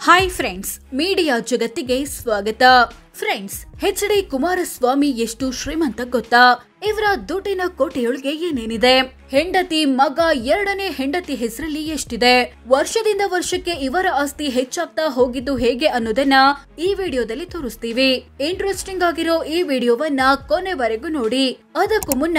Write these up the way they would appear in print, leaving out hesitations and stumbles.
Hi friends, media ಜಗತ್ತಿಗೆ ಸ್ವಾಗತ. Friends, H D. Kumaraswamy ಎಷ್ಟು ಶ್ರೀಮಂತ ಗೊತ್ತಾ? ಇವರ ದುಡ್ಡಿನ ಕೋಟೆಯೊಳಗೆ ಏನೇನಿದೆ? ಹೆಂಡತಿ, ಮಗ, ಎರಡನೇ ಹೆಂಡತಿ ಹೆಸರಲ್ಲಿ ಎಷ್ಟಿದೆ? ವರ್ಷದಿಂದ ವರ್ಷಕ್ಕೆ ಇವರ ಆಸ್ತಿ ಹೆಚ್ಚಾಗ್ತಾ ಹೋಗಿದ್ದು ಹೇಗೆ ಅನ್ನೋದನ್ನ ಈ ವಿಡಿಯೋದಲ್ಲಿ ತೋರಿಸ್ತೀವಿ. ಇಂಟ್ರೆಸ್ಟಿಂಗ್ ಆಗಿರೋ ಈ ವಿಡಿಯೋವನ್ನ ಕೊನೆವರೆಗೂ ನೋಡಿ. ಅದಕ್ಕೂ ಮುನ್ನ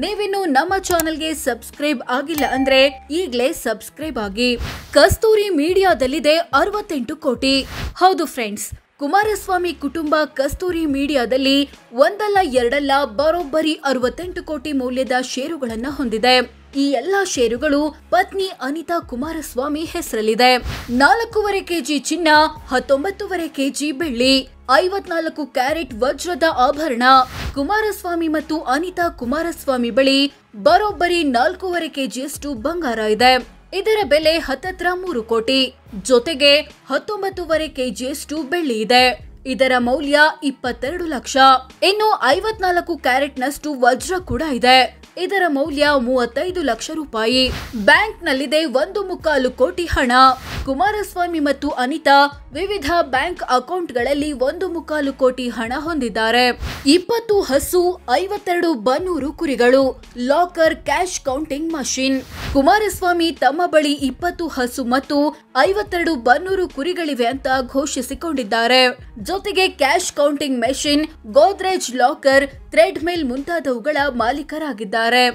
ನೀವಿನ್ನು ನಮ್ಮ ಚಾನೆಲ್ಗೆ ಸಬ್ಸ್ಕ್ರೈಬ್ ಆಗಿಲ್ಲ ಅಂದ್ರೆ ಈಗ್ಲೇ ಸಬ್ಸ್ಕ್ರೈಬ್ ಆಗಿ. ಕಸ್ತೂರಿ ಮೀಡಿಯಾದಲ್ಲಿದೆ 68 ಕೋಟಿ. ಹೌದು ಫ್ರೆಂಡ್ಸ್, ಕುಮಾರಸ್ವಾಮಿ ಕುಟುಂಬ ಕಸ್ತೂರಿ ಮೀಡಿಯಾದಲ್ಲಿ ಒಂದಲ್ಲ ಎರಡಲ್ಲ ಬರೋಬ್ಬರಿ 68 ಕೋಟಿ ಮೌಲ್ಯದ ಷೇರುಗಳನ್ನ ಹೊಂದಿದೆ. ಈ ಎಲ್ಲಾ ಷೇರುಗಳು ಪತ್ನಿ ಅನಿತಾ ಕುಮಾರಸ್ವಾಮಿ ಹೆಸರಲ್ಲಿದೆ. 4.5 ಕೆಜಿ ಚಿನ್ನ, 19.5 ಕೆಜಿ ಬೆಳ್ಳಿ, 54 ಕ್ಯಾರೆಟ್ ವಜ್ರದ ಆಭರಣ. ಕುಮಾರಸ್ವಾಮಿ ಮತ್ತು ಅನಿತಾ ಕುಮಾರಸ್ವಾಮಿ ಬಳಿ ಬರೋಬ್ಬರಿ 4.5 ಕೆಜಿಯಷ್ಟು ಬಂಗಾರ ಇದೆ. ಇದರ ಬೆಲೆ ಹತ್ತತ್ರ 3 ಕೋಟಿ. ಜೊತೆಗೆ 19.5 ಕೆಜಿಯಷ್ಟು ಬೆಳ್ಳಿ ಇದೆ. ಇದರ ಮೌಲ್ಯ 22 ಲಕ್ಷ. ಇನ್ನು 54 ಕ್ಯಾರೆಟ್ನಷ್ಟು ವಜ್ರ ಕೂಡ ಇದೆ. ಇದರ ಮೌಲ್ಯ 35 ಲಕ್ಷ ರೂಪಾಯಿ. ಬ್ಯಾಂಕ್ ನಲ್ಲಿದೆ 1.25 ಕೋಟಿ ಹಣ. ಕುಮಾರಸ್ವಾಮಿ ಮತ್ತು ಅನಿತಾ ವಿವಿಧ ಬ್ಯಾಂಕ್ ಅಕೌಂಟ್ಗಳಲ್ಲಿ 1.25 ಕೋಟಿ ಹಣ ಹೊಂದಿದ್ದಾರೆ. 20 ಹಸು, 52 ಬನ್ನೂರು ಕುರಿಗಳು, locker, cash counting machine. Kumaraswamy ತಮ್ಮ ಬಳಿ 20 ಹಸು ಮತ್ತು 52 ಬನ್ನೂರು ಕುರಿಗಳಿವೆ ಅಂತ ಘೋಷಿಸಿಕೊಂಡಿದ್ದಾರೆ. ಜೊತೆಗೆ cash counting machine, Godrej locker, thread mill ಮುಂತಾದವುಗಳ ಮಾಲೀಕರಾಗಿದ್ದಾರೆ.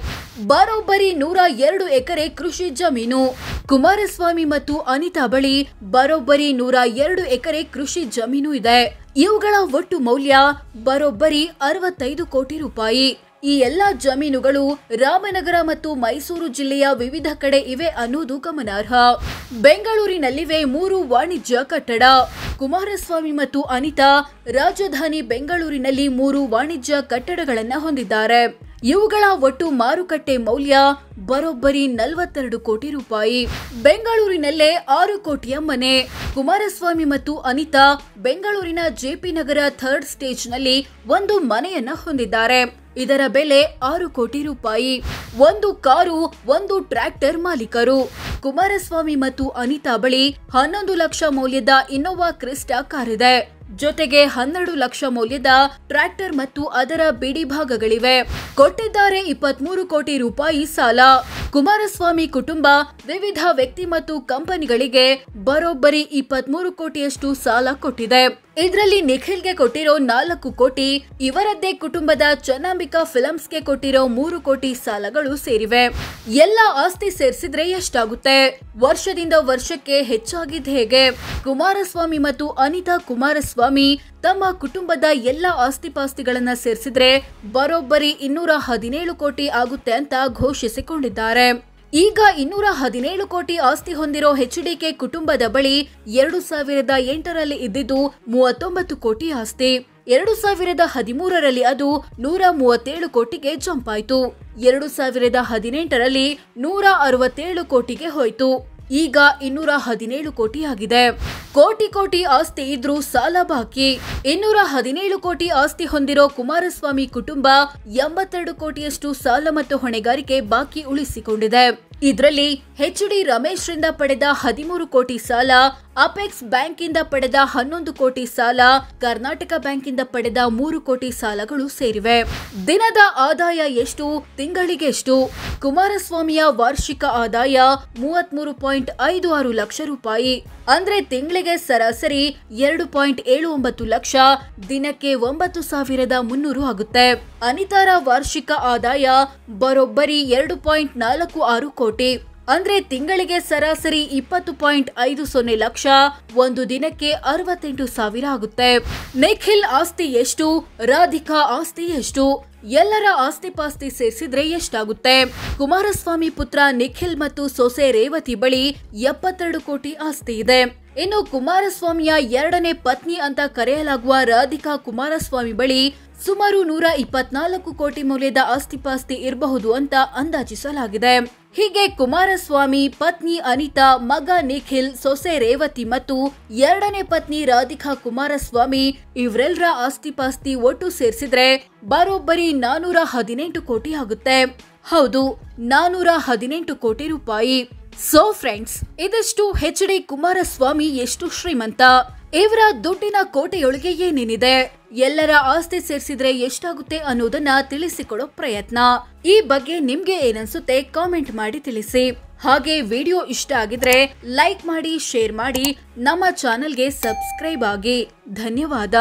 ಬರೋಬ್ಬರಿ 102 ಎಕರೆ ಕೃಷಿ ಜಮೀನು. ಕುಮಾರಸ್ವಾಮಿ ಮತ್ತು ಅನಿತಾ ಬಳಿ ಬರೋಬ್ಬರಿ 102 ಎಕರೆ ಕೃಷಿ ಜಮೀನು ಇದೆ. ಇವುಗಳ ಒಟ್ಟು ಮೌಲ್ಯ ಬರೋಬ್ಬರಿ 65 ಕೋಟಿ ರೂಪಾಯಿ. ಈ ಎಲ್ಲಾ ಜಮೀನುಗಳು ರಾಮನಗರ ಮತ್ತು ಮೈಸೂರು ಜಿಲ್ಲೆಯ ವಿವಿಧ ಕಡೆ ಇವೆ ಅನ್ನೋದು ಗಮನಾರ್ಹ. ಬೆಂಗಳೂರಿನಲ್ಲಿವೆ 3 ವಾಣಿಜ್ಯ ಕಟ್ಟಡ. ಕುಮಾರಸ್ವಾಮಿ ಮತ್ತು ಅನಿತಾ ರಾಜಧಾನಿ ಬೆಂಗಳೂರಿನಲ್ಲಿ 3 ವಾಣಿಜ್ಯ ಕಟ್ಟಡಗಳನ್ನ ಹೊಂದಿದ್ದಾರೆ. ಇವುಗಳ ಒಟ್ಟು ಮಾರುಕಟ್ಟೆ ಮೌಲ್ಯ ಬರೋಬ್ಬರಿ 42 ಕೋಟಿ ರೂಪಾಯಿ. ಬೆಂಗಳೂರಿನಲ್ಲೇ 6 ಕೋಟಿಯ ಮನೆ. ಕುಮಾರಸ್ವಾಮಿ ಮತ್ತು ಅನಿತಾ ಬೆಂಗಳೂರಿನ ಜೆಪಿ ನಗರ 3rd ಸ್ಟೇಜ್ ನಲ್ಲಿ ಒಂದು ಮನೆಯನ್ನ ಹೊಂದಿದ್ದಾರೆ. ಇದರ ಬೆಲೆ 6 ಕೋಟಿ ರೂಪಾಯಿ. 1 ಕಾರು, 1 ಟ್ರ್ಯಾಕ್ಟರ್ ಮಾಲೀಕರು. ಕುಮಾರಸ್ವಾಮಿ ಮತ್ತು ಅನಿತಾ ಬಳಿ 11 ಲಕ್ಷ ಮೌಲ್ಯದ ಇನ್ನೋವಾ ಕ್ರಿಸ್ಟಾ ಕಾರಿದೆ. ಜೊತೆಗೆ 12 ಲಕ್ಷ ಮೌಲ್ಯದ ಟ್ರ್ಯಾಕ್ಟರ್ ಮತ್ತು ಅದರ ಬಿಡಿ ಭಾಗಗಳಿವೆ. ಕೊಟ್ಟಿದ್ದಾರೆ 23 ಕೋಟಿ ರೂಪಾಯಿ ಸಾಲ. ಕುಮಾರಸ್ವಾಮಿ ಕುಟುಂಬ ವಿವಿಧ ವ್ಯಕ್ತಿ ಮತ್ತು ಕಂಪನಿಗಳಿಗೆ ಬರೋಬ್ಬರಿ 23 ಕೋಟಿಯಷ್ಟು ಸಾಲ ಕೊಟ್ಟಿದೆ. ಇದರಲ್ಲಿ ನಿಖಿಲ್ಗೆ ಕೊಟ್ಟಿರೋ 4 ಕೋಟಿ, ಇವರದ್ದೇ ಕುಟುಂಬದ ಚನ್ನಾಂಬಿಕಾ ಫಿಲಮ್ಸ್ಗೆ ಕೊಟ್ಟಿರೋ 3 ಕೋಟಿ ಸಾಲಗಳು ಸೇರಿವೆ. ಎಲ್ಲ ಆಸ್ತಿ ಸೇರಿಸಿದ್ರೆ ಎಷ್ಟಾಗುತ್ತೆ? ವರ್ಷದಿಂದ ವರ್ಷಕ್ಕೆ ಹೆಚ್ಚಾಗಿದ್ದು ಹೇಗೆ? ಕುಮಾರಸ್ವಾಮಿ ಮತ್ತು ಅನಿತಾ ಕುಮಾರಸ್ವಾಮಿ ತಮ್ಮ ಕುಟುಂಬದ ಎಲ್ಲ ಆಸ್ತಿಪಾಸ್ತಿಗಳನ್ನ ಸೇರಿಸಿದ್ರೆ ಬರೋಬ್ಬರಿ 217 ಕೋಟಿ ಆಗುತ್ತೆ ಅಂತ ಘೋಷಿಸಿಕೊಂಡಿದ್ದಾರೆ. ಈಗ 217 ಕೋಟಿ ಆಸ್ತಿ ಹೊಂದಿರೋ ಎಚ್.ಡಿ.ಕೆ ಕುಟುಂಬದ ಬಳಿ 2008ರಲ್ಲಿ ಇದ್ದಿದ್ದು 39 ಕೋಟಿ ಆಸ್ತಿ. 2013ರಲ್ಲಿ ಅದು 137 ಕೋಟಿಗೆ ಜಂಪ್ ಆಯ್ತು. 2018ರಲ್ಲಿ 167 ಕೋಟಿಗೆ ಹೋಯ್ತು. ಈಗ 217 ಕೋಟಿ ಆಗಿದೆ. ಕೋಟಿ ಆಸ್ತಿ ಇದ್ರೂ ಸಾಲ ಬಾಕಿ. 217 ಕೋಟಿ ಆಸ್ತಿ ಹೊಂದಿರೋ ಕುಮಾರಸ್ವಾಮಿ ಕುಟುಂಬ 82 ಕೋಟಿಯಷ್ಟು ಸಾಲ ಮತ್ತು ಹೊಣೆಗಾರಿಕೆ ಬಾಕಿ ಉಳಿಸಿಕೊಂಡಿದೆ. ಇದರಲ್ಲಿ ಎಚ್.ಡಿ. ರಮೇಶ್ ರಿಂದ ಪಡೆದ 13 ಕೋಟಿ ಸಾಲ, ಅಪೆಕ್ಸ್ ಬ್ಯಾಂಕ್ ಇಂದ ಪಡೆದ 11 ಕೋಟಿ ಸಾಲ, ಕರ್ನಾಟಕ ಬ್ಯಾಂಕ್ ಇಂದ ಪಡೆದ 3 ಕೋಟಿ ಸಾಲಗಳು ಸೇರಿವೆ. ದಿನದ ಆದಾಯ ಎಷ್ಟು? ತಿಂಗಳಿಗೆ ಎಷ್ಟು? ಕುಮಾರಸ್ವಾಮಿಯ ವಾರ್ಷಿಕ ಆದಾಯ 33.56 ಲಕ್ಷ ರೂಪಾಯಿ. ಅಂದ್ರೆ ತಿಂಗಳಿಗೆ ಸರಾಸರಿ 2.79 ಲಕ್ಷ, ದಿನಕ್ಕೆ 9,300 ಆಗುತ್ತೆ. ಅನಿತಾರ ವಾರ್ಷಿಕ ಆದಾಯ ಬರೋಬ್ಬರಿ 2.46 ಕೋಟಿ. ಅಂದ್ರೆ ತಿಂಗಳಿಗೆ ಸರಾಸರಿ 20.50 ಲಕ್ಷ, ಒಂದು ದಿನಕ್ಕೆ 68,000 ಆಗುತ್ತೆ. ನಿಖಿಲ್ ಆಸ್ತಿ ಎಷ್ಟು? ರಾಧಿಕಾ ಆಸ್ತಿ ಎಷ್ಟು? ಎಲ್ಲರ ಆಸ್ತಿ ಪಾಸ್ತಿ ಸೇರಿಸಿದ್ರೆ ಎಷ್ಟಾಗುತ್ತೆ? ಕುಮಾರಸ್ವಾಮಿ ಪುತ್ರ ನಿಖಿಲ್ ಮತ್ತು ಸೊಸೆ ರೇವತಿ ಬಳಿ 72 ಕೋಟಿ ಆಸ್ತಿ ಇದೆ. ಇನ್ನು ಕುಮಾರಸ್ವಾಮಿಯ ಎರಡನೇ ಪತ್ನಿ ಅಂತ ಕರೆಯಲಾಗುವ ರಾಧಿಕಾ ಕುಮಾರಸ್ವಾಮಿ ಬಳಿ ಸುಮಾರು 124 ಕೋಟಿ ಮೌಲ್ಯದ ಆಸ್ತಿಪಾಸ್ತಿ ಇರಬಹುದು ಅಂತ ಅಂದಾಜಿಸಲಾಗಿದೆ. ಹೀಗೆ ಕುಮಾರಸ್ವಾಮಿ, ಪತ್ನಿ ಅನಿತಾ, ಮಗ ನಿಖಿಲ್, ಸೊಸೆ ರೇವತಿ ಮತ್ತು ಎರಡನೇ ಪತ್ನಿ ರಾಧಿಕಾ ಕುಮಾರಸ್ವಾಮಿ ಇವರೆಲ್ಲರ ಆಸ್ತಿಪಾಸ್ತಿ ಒಟ್ಟು ಸೇರಿಸಿದ್ರೆ ಬರೋಬ್ಬರಿ 418 ಕೋಟಿ ಆಗುತ್ತೆ. ಹೌದು, 418 ಕೋಟಿ ರೂಪಾಯಿ. ಸೋ ಫ್ರೆಂಡ್ಸ್, ಇದಷ್ಟು HD ಕುಮಾರಸ್ವಾಮಿ ಎಷ್ಟು ಶ್ರೀಮಂತ, ಇವರ ದುಡ್ಡಿನ ಕೋಟೆಯೊಳಗೆ ಏನೇನಿದೆ, ಎಲ್ಲರ ಆಸ್ತಿ ಸೇರಿಸಿದ್ರೆ ಎಷ್ಟಾಗುತ್ತೆ ಅನ್ನೋದನ್ನ ತಿಳಿಸಿಕೊಡೋ ಪ್ರಯತ್ನ. ಈ ಬಗ್ಗೆ ನಿಮ್ಗೆ ಏನನ್ಸುತ್ತೆ ಕಾಮೆಂಟ್ ಮಾಡಿ ತಿಳಿಸಿ. ಹಾಗೆ ವಿಡಿಯೋ ಇಷ್ಟ ಆಗಿದ್ರೆ ಲೈಕ್ ಮಾಡಿ, ಶೇರ್ ಮಾಡಿ, ನಮ್ಮ ಚಾನೆಲ್ಗೆ ಸಬ್ಸ್ಕ್ರೈಬ್ ಆಗಿ. ಧನ್ಯವಾದ.